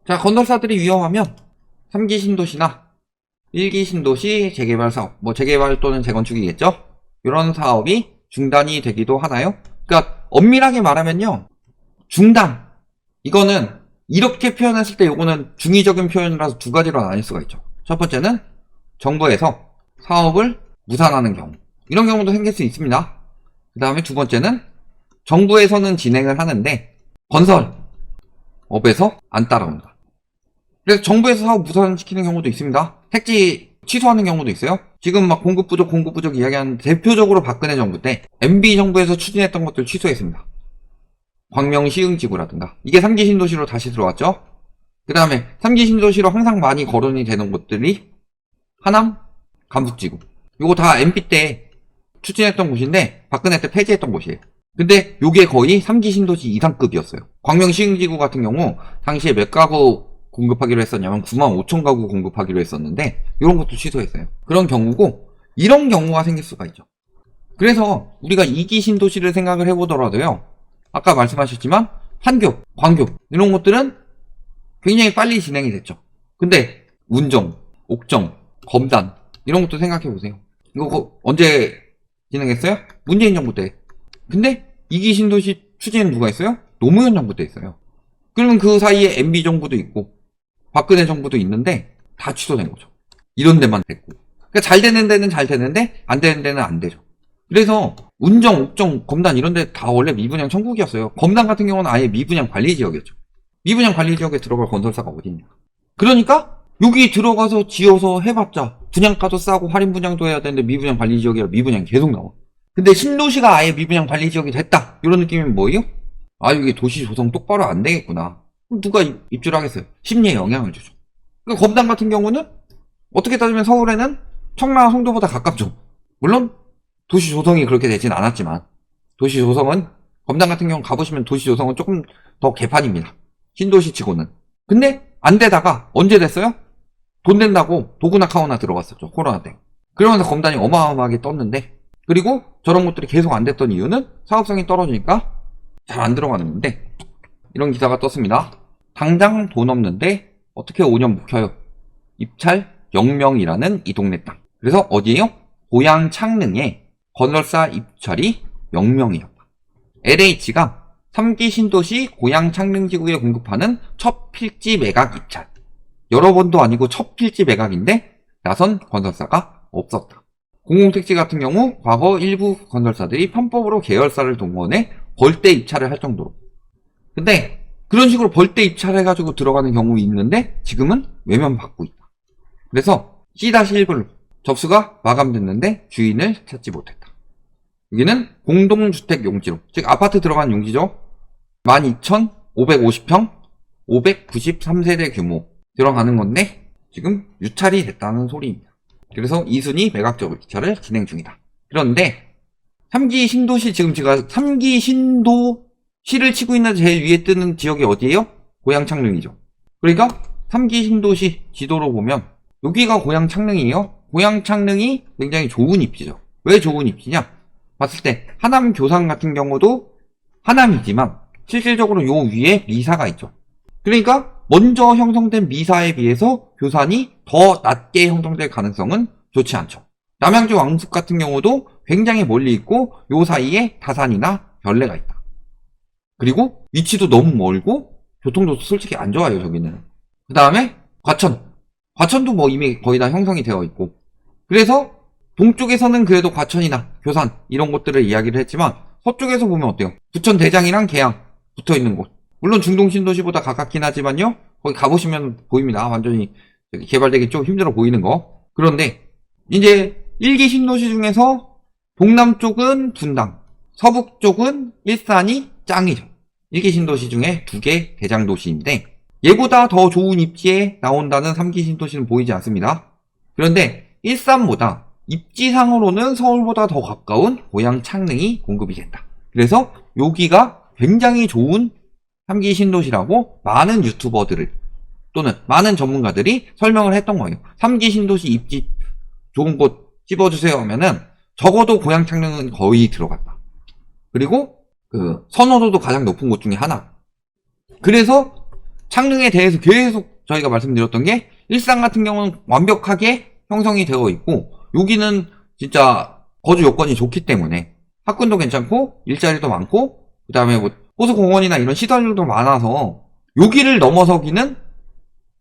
자, 건설사들이 위험하면 3기 신도시나 1기 신도시 재개발 사업, 뭐 재개발 또는 재건축이겠죠? 이런 사업이 중단이 되기도 하나요? 그러니까 엄밀하게 말하면요, 중단, 이거는 이렇게 표현했을 때 요거는 중의적인 표현이라서 두 가지로 나뉠 수가 있죠. 첫 번째는 정부에서 사업을 무산하는 경우, 이런 경우도 생길 수 있습니다. 그 다음에 두 번째는 정부에서는 진행을 하는데 건설업에서 안 따라온다. 그래서 정부에서 사업 무산시키는 경우도 있습니다. 택지 취소하는 경우도 있어요. 지금 막 공급 부족 이야기하는, 대표적으로 박근혜 정부 때 MB 정부에서 추진했던 것들 취소했습니다. 광명시흥지구라든가, 이게 3기 신도시로 다시 들어왔죠. 그 다음에 3기 신도시로 항상 많이 거론이 되는 곳들이 하남, 감북지구, 요거 다 MB 때 추진했던 곳인데 박근혜 때 폐지했던 곳이에요. 근데 요게 거의 3기 신도시 이상급이었어요. 광명시흥지구 같은 경우 당시에 몇 가구 공급하기로 했었냐면 95,000 가구 공급하기로 했었는데 이런 것도 취소했어요. 그런 경우고, 이런 경우가 생길 수가 있죠. 그래서 우리가 2기 신도시를 생각을 해보더라도요, 아까 말씀하셨지만 판교, 광교 이런 것들은 굉장히 빨리 진행이 됐죠. 근데 운정, 옥정, 검단 이런 것도 생각해보세요. 이거 언제 진행했어요? 문재인 정부 때. 근데 2기 신도시 추진은 누가 했어요? 노무현 정부 때 했어요. 그러면 그 사이에 MB 정부도 있고 박근혜 정부도 있는데 다 취소된 거죠. 이런 데만 됐고. 그러니까 잘 되는 데는 잘 되는데 안 되는 데는 안 되죠. 그래서 운정, 옥정, 검단 이런 데 다 원래 미분양 천국이었어요. 검단 같은 경우는 아예 미분양 관리지역이었죠. 미분양 관리지역에 들어갈 건설사가 어딨냐. 그러니까 여기 들어가서 지어서 해봤자 분양가도 싸고 할인 분양도 해야 되는데 미분양 관리지역이라 미분양이 계속 나와. 근데 신도시가 아예 미분양 관리지역이 됐다, 이런 느낌은 뭐예요? 아, 이게 도시 조성 똑바로 안 되겠구나. 그럼 누가 입주를 하겠어요? 심리에 영향을 주죠. 그러니까 검단 같은 경우는 어떻게 따지면 서울에는 청라, 송도보다 가깝죠. 물론 도시 조성이 그렇게 되진 않았지만, 도시 조성은, 검단 같은 경우 가보시면 도시 조성은 조금 더 개판입니다. 신도시 치고는. 근데 안 되다가 언제 됐어요? 돈 된다고 도구나 카오나 들어갔었죠. 코로나 때. 그러면서 검단이 어마어마하게 떴는데, 그리고 저런 것들이 계속 안 됐던 이유는 사업성이 떨어지니까 잘 안 들어가는 건데, 이런 기사가 떴습니다. 당장 돈 없는데 어떻게 5년 묵혀요? 입찰 0명이라는 이 동네 땅. 그래서 어디에요? 고양 창릉에 건설사 입찰이 0명이었다. LH가 3기 신도시 고양 창릉지구에 공급하는 첫 필지 매각 입찰. 여러 번도 아니고 첫 필지 매각인데 나선 건설사가 없었다. 공공택지 같은 경우 과거 일부 건설사들이 편법으로 계열사를 동원해 벌떼 입찰을 할 정도로. 근데 그런 식으로 벌떼 입찰해가지고 들어가는 경우 있는데 지금은 외면받고 있다. 그래서 C-1로 접수가 마감됐는데 주인을 찾지 못했다. 여기는 공동주택 용지로, 즉 아파트 들어간 용지죠. 12,550평 593세대 규모 들어가는 건데 지금 유찰이 됐다는 소리입니다. 그래서 2순위 매각적 입찰을 진행 중이다. 그런데 3기 신도시, 지금 제가 3기 신도시를 치고 있는 제일 위에 뜨는 지역이 어디예요? 고양 창릉이죠. 그러니까 3기 신도시 지도로 보면 여기가 고양 창릉이에요. 고양 창릉이 굉장히 좋은 입지죠. 왜 좋은 입지냐? 봤을 때 하남 교산 같은 경우도 하남이지만 실질적으로 요 위에 미사가 있죠. 그러니까 먼저 형성된 미사에 비해서 교산이 더 낮게 형성될 가능성은 좋지 않죠. 남양주 왕숙 같은 경우도 굉장히 멀리 있고 요 사이에 다산이나 별내가 있다. 그리고 위치도 너무 멀고 교통도 솔직히 안 좋아요, 저기는. 그 다음에 과천도 뭐 이미 거의 다 형성이 되어 있고, 그래서 동쪽에서는 그래도 과천이나 교산 이런 곳들을 이야기를 했지만 서쪽에서 보면 어때요? 부천 대장이랑 계양 붙어있는 곳, 물론 중동 신도시보다 가깝긴 하지만요, 거기 가보시면 보입니다. 완전히 개발되기 좀 힘들어 보이는 거. 그런데 이제 1기 신도시 중에서 동남쪽은 분당, 서북쪽은 일산이 짱이죠. 1기 신도시 중에 2개 대장도시인데 얘보다 더 좋은 입지에 나온다는 3기 신도시는 보이지 않습니다. 그런데 일산보다 입지상으로는 서울보다 더 가까운 고양 창릉이 공급이 된다. 그래서 여기가 굉장히 좋은 3기 신도시라고 많은 유튜버들을 또는 많은 전문가들이 설명을 했던 거예요. 3기 신도시 입지 좋은 곳 집어주세요 하면은 적어도 고양 창릉은 거의 들어갔다. 그리고 그 선호도도 가장 높은 곳 중에 하나. 그래서 창릉에 대해서 계속 저희가 말씀드렸던 게 일산 같은 경우는 완벽하게 형성이 되어 있고 여기는 진짜 거주 요건이 좋기 때문에 학군도 괜찮고 일자리도 많고 그 다음에 뭐 호수공원이나 이런 시설들도 많아서 여기를 넘어서기는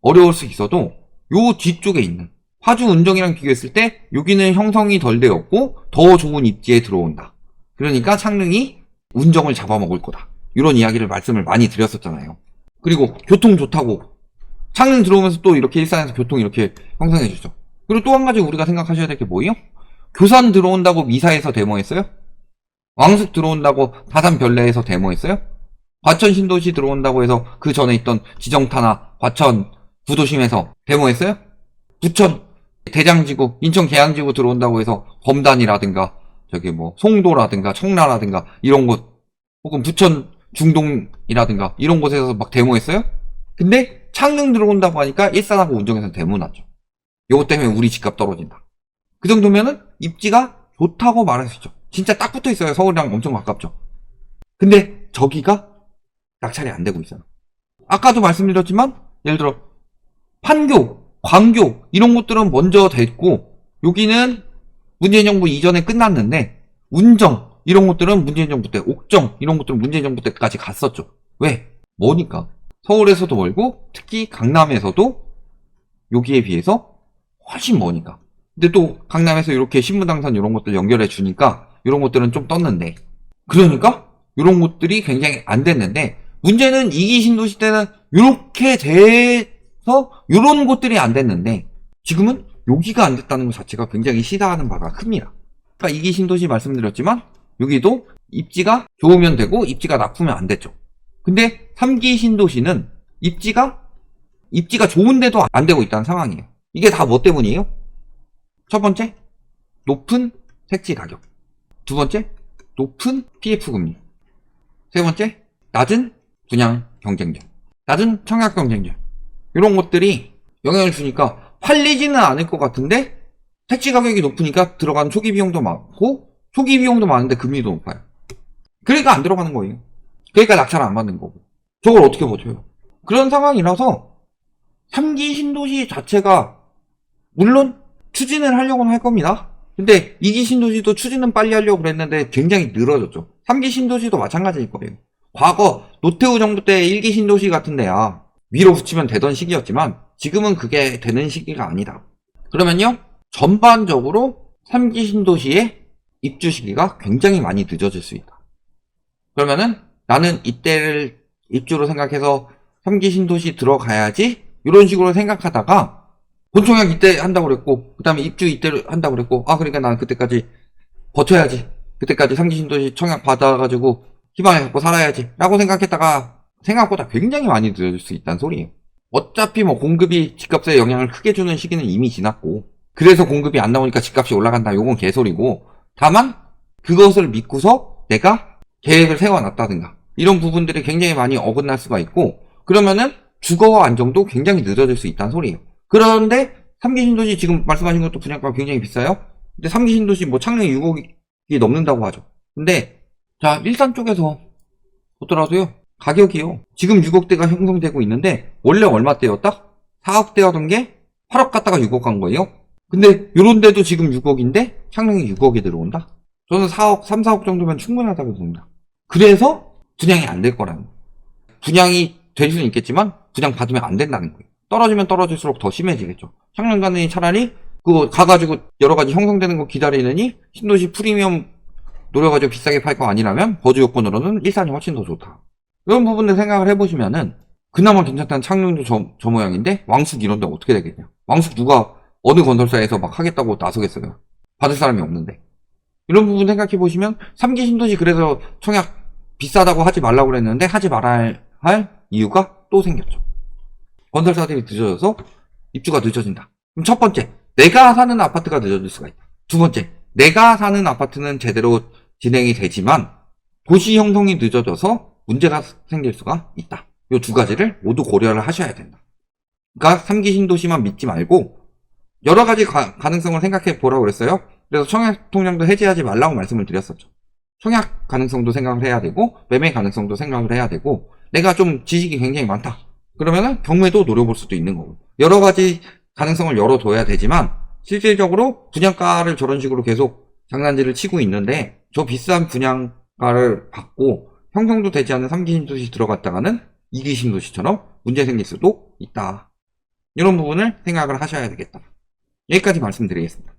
어려울 수 있어도 요 뒤쪽에 있는 파주 운정이랑 비교했을 때 여기는 형성이 덜 되었고 더 좋은 입지에 들어온다. 그러니까 창릉이 운정을 잡아먹을 거다. 이런 이야기를 말씀을 많이 드렸었잖아요. 그리고 교통 좋다고 창릉 들어오면서 또 이렇게 일산에서 교통 이렇게 형성해 주죠. 그리고 또 한 가지 우리가 생각하셔야 될 게 뭐예요? 교산 들어온다고 미사에서 데모했어요? 왕숙 들어온다고 다산 별내에서 데모했어요? 과천 신도시 들어온다고 해서 그 전에 있던 지정타나 과천 구도심에서 데모했어요? 부천 대장지구 인천 계양지구 들어온다고 해서 검단이라든가 저기 뭐 송도라든가 청라라든가 이런 곳 혹은 부천 중동이라든가 이런 곳에서 막 데모했어요? 근데 창릉 들어온다고 하니까 일산하고 운정에서 데모 났죠. 요것 때문에 우리 집값 떨어진다. 그 정도면은 입지가 좋다고 말할 수 있죠. 진짜 딱 붙어 있어요. 서울이랑 엄청 가깝죠. 근데 저기가 낙찰이 안 되고 있어요. 아까도 말씀드렸지만 예를 들어 판교, 광교 이런 곳들은 먼저 됐고 여기는 문재인 정부 이전에 끝났는데 운정 이런 곳들은 문재인 정부 때, 옥정 이런 곳들은 문재인 정부 때까지 갔었죠. 왜? 뭐니까? 서울에서도 멀고 특히 강남에서도 여기에 비해서 훨씬 머니까. 근데 또 강남에서 이렇게 신무당선 이런 것들 연결해 주니까 이런 것들은 좀 떴는데 그러니까 이런 것들이 굉장히 안 됐는데 문제는 이기 신도시 때는 이렇게 돼서 이런 곳들이 안 됐는데 지금은 여기가 안 됐다는 것 자체가 굉장히 시사하는 바가 큽니다. 그러니까 이기 신도시 말씀드렸지만 여기도 입지가 좋으면 되고 입지가 나쁘면 안 됐죠. 근데 3기 신도시는 입지가 좋은데도 안 되고 있다는 상황이에요. 이게 다 뭐 때문이에요? 첫 번째, 높은 택지 가격. 두 번째, 높은 PF 금리. 세 번째, 낮은 분양 경쟁력. 낮은 청약 경쟁력. 이런 것들이 영향을 주니까 팔리지는 않을 것 같은데 택지 가격이 높으니까 들어가는 초기 비용도 많고 초기 비용도 많은데 금리도 높아요. 그러니까 안 들어가는 거예요. 그러니까 낙찰을 안 받는 거고. 저걸 어떻게 버텨요? 그런 상황이라서 3기 신도시 자체가 물론 추진을 하려고는 할 겁니다. 근데 2기 신도시도 추진은 빨리 하려고 그랬는데 굉장히 늘어졌죠. 3기 신도시도 마찬가지일 거예요. 과거 노태우 정부 때 1기 신도시 같은 데야 위로 붙이면 되던 시기였지만 지금은 그게 되는 시기가 아니다. 그러면요 전반적으로 3기 신도시의 입주 시기가 굉장히 많이 늦어질 수 있다. 그러면은 나는 이때를 입주로 생각해서 3기 신도시 들어가야지 이런 식으로 생각하다가 본청약 이때 한다고 그랬고 그 다음에 입주 이때 한다고 그랬고 그러니까 나는 그때까지 버텨야지 그때까지 3기 신도시 청약 받아가지고 희망을 갖고 살아야지 라고 생각했다가 생각보다 굉장히 많이 늦어질 수 있다는 소리예요. 어차피 뭐 공급이 집값에 영향을 크게 주는 시기는 이미 지났고 그래서 공급이 안 나오니까 집값이 올라간다 요건 개소리고 다만 그것을 믿고서 내가 계획을 세워놨다든가 이런 부분들이 굉장히 많이 어긋날 수가 있고 그러면은 주거 안정도 굉장히 늦어질 수 있다는 소리예요. 그런데 3기 신도시 지금 말씀하신 것도 분양가가 굉장히 비싸요. 근데 3기 신도시 뭐 창릉이 6억이 넘는다고 하죠. 근데 자 일산 쪽에서 보더라도요 가격이요 지금 6억대가 형성되고 있는데 원래 얼마대였다? 4억대였던 게 8억 갔다가 6억 간 거예요. 근데 요런 데도 지금 6억인데 창릉이 6억에 들어온다? 저는 4억, 3, 4억 정도면 충분하다고 봅니다. 그래서 분양이 안 될 거라는 거예요. 분양이 될 수는 있겠지만 분양 받으면 안 된다는 거예요. 떨어지면 떨어질수록 더 심해지겠죠. 창릉 가느니 차라리 그거 가가지고 여러 가지 형성되는 거 기다리느니 신도시 프리미엄 노려가지고 비싸게 팔 거 아니라면 거주 요건으로는 일산이 훨씬 더 좋다. 이런 부분들 생각을 해보시면은 그나마 괜찮다는 창릉도 저 모양인데 왕숙 이런 데 어떻게 되겠냐. 왕숙 누가 어느 건설사에서 막 하겠다고 나서겠어요. 받을 사람이 없는데. 이런 부분 생각해 보시면 3기 신도시 그래서 청약 비싸다고 하지 말라고 그랬는데 하지 말아야 할 이유가 또 생겼죠. 건설사들이 늦어져서 입주가 늦어진다. 그럼 첫 번째, 내가 사는 아파트가 늦어질 수가 있다. 두 번째, 내가 사는 아파트는 제대로 진행이 되지만 도시 형성이 늦어져서 문제가 생길 수가 있다. 이 두 가지를 모두 고려를 하셔야 된다. 그러니까 3기 신도시만 믿지 말고 여러 가지 가능성을 생각해 보라고 그랬어요. 그래서 청약 통장도 해지하지 말라고 말씀을 드렸었죠. 청약 가능성도 생각을 해야 되고 매매 가능성도 생각을 해야 되고 내가 좀 지식이 굉장히 많다. 그러면은 경매도 노려볼 수도 있는 거고. 여러 가지 가능성을 열어둬야 되지만, 실질적으로 분양가를 저런 식으로 계속 장난질을 치고 있는데, 저 비싼 분양가를 받고 형성도 되지 않은 3기 신도시 들어갔다가는 2기 신도시처럼 문제 생길 수도 있다. 이런 부분을 생각을 하셔야 되겠다. 여기까지 말씀드리겠습니다.